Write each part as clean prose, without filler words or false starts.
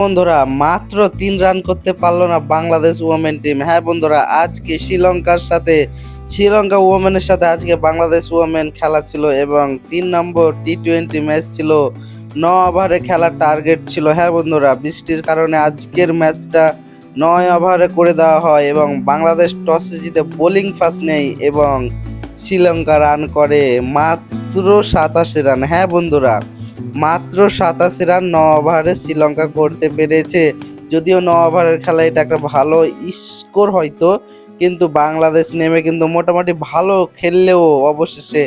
বন্ধুরা মাত্র 3 রান করতে পারলো না বাংলাদেশ ওমেন টিম। হ্যাঁ বন্ধুরা, আজকে শ্রীলঙ্কা ওমেনের সাথে আজকে বাংলাদেশ ওমেন খেলা ছিল এবং 3 নম্বর টি-20 ম্যাচ ছিল। 9 ওভারে খেলার টার্গেট ছিল। হ্যাঁ বন্ধুরা, বৃষ্টির কারণে আজকের ম্যাচটা 9 ওভারে করে দেওয়া হয় এবং বাংলাদেশ টসে জিতে বোলিং ফার্স্ট নেয় এবং শ্রীলঙ্কা রান করে মাত্র 87 রান। হ্যাঁ বন্ধুরা, মাত্র 87 রান 9 ওভারে শ্রীলঙ্কা করতে পেরেছে। যদিও 9 ওভারের খেলা এটা একটা ভালো স্কোর হয়তো, কিন্তু বাংলাদেশ নেমে কিন্তু মোটামুটি ভালো খেললেও অবশেষে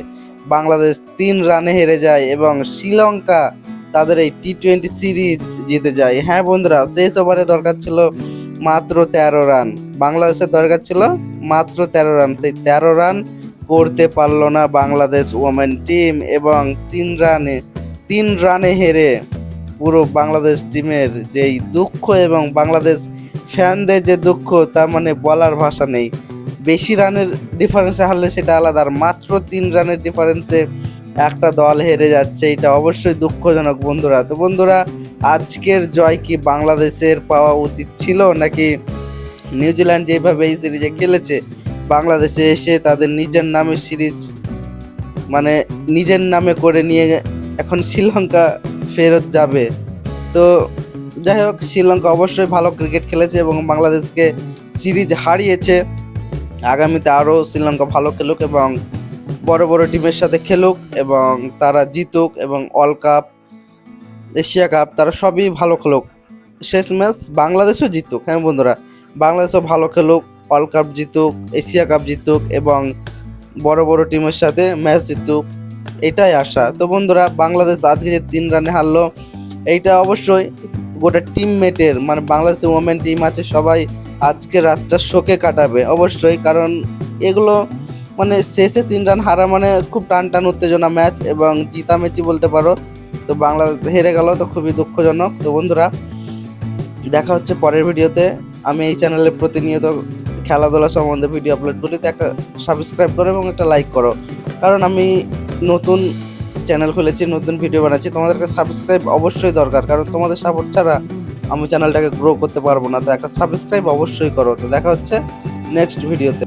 বাংলাদেশ 3 রানে হেরে যায় এবং শ্রীলঙ্কা তাদের এই টি-20 সিরিজ জিতে যায়। হ্যাঁ বন্ধুরা, শেষ ওভারে দরকার ছিল মাত্র 13 রান, বাংলাদেশের দরকার ছিল মাত্র 13 রান। সেই 13 রান করতে পারলো না বাংলাদেশ ওমেন টিম এবং 3 রানে হেরে পুরো বাংলাদেশ টিমের যেই দুঃখ এবং বাংলাদেশ ফ্যানদের যে দুঃখ তা মানে বলার ভাষা নেই। বেশি রানের ডিফারেন্সে হারলে সেটা আলাদা, আর মাত্র 3 রানের ডিফারেন্সে একটা দল হেরে যাচ্ছে, এটা অবশ্যই দুঃখজনক বন্ধুরা। তো বন্ধুরা, আজকের জয় কি বাংলাদেশের পাওয়া উচিত ছিল, নাকি নিউজিল্যান্ড যেভাবে এই সিরিজে খেলেছে বাংলাদেশে এসে তাদের নিজের নামে সিরিজ মানে নিজের নামে করে নিয়ে এখন শ্রীলঙ্কা ফেরত যাবে? তো যাই হোক, শ্রীলঙ্কা অবশ্যই ভালো ক্রিকেট খেলেছে এবং বাংলাদেশকে সিরিজ হারিয়েছে। আগামীতে আরও শ্রীলঙ্কা ভালো খেলুক এবং বড় বড় টিমের সাথে খেলুক এবং তারা জিতুক এবং ওয়ার্ল্ড কাপ, এশিয়া কাপ তারা সবই ভালো খেলুক। শেষ ম্যাচ বাংলাদেশও জিতুক। হ্যাঁ বন্ধুরা, বাংলাদেশও ভালো খেলুক, ওয়ার্ল্ড কাপ জিতুক, এশিয়া কাপ জিতুক এবং বড় বড় টিমের সাথে ম্যাচ জিতুক, এটাই আশা। তো বন্ধুরা, বাংলাদেশ আজকে যে 3 রানে হারলো, এইটা অবশ্যই গোটা টিমমেটের মানে বাংলাদেশের ওমেন টিম আছে সবাই আজকে রাতটা শোকে কাটাবে অবশ্যই, কারণ এগুলো মানে শেষে 3 রান হারা মানে খুব টান উত্তেজনা ম্যাচ এবং জিতা ম্যাচই বলতে পারো। তো বাংলাদেশ হেরে গেল, তো খুবই দুঃখজনক। তো বন্ধুরা, দেখা হচ্ছে পরের ভিডিওতে। আমি এই চ্যানেলে প্রতিনিয়ত খেলাধুলা সম্বন্ধে ভিডিও আপলোড করি, তো একটা সাবস্ক্রাইব করো এবং একটা লাইক করো, কারণ আমি নতুন চ্যানেল খুলেছি, নতুন ভিডিও বানাচ্ছি। তোমাদেরকে সাবস্ক্রাইব অবশ্যই দরকার, কারণ তোমাদের সাপোর্ট ছাড়া আমি চ্যানেলটাকে গ্রো করতে পারবো না। তো একটা সাবস্ক্রাইব অবশ্যই করো। তো দেখা হচ্ছে নেক্সট ভিডিওতে।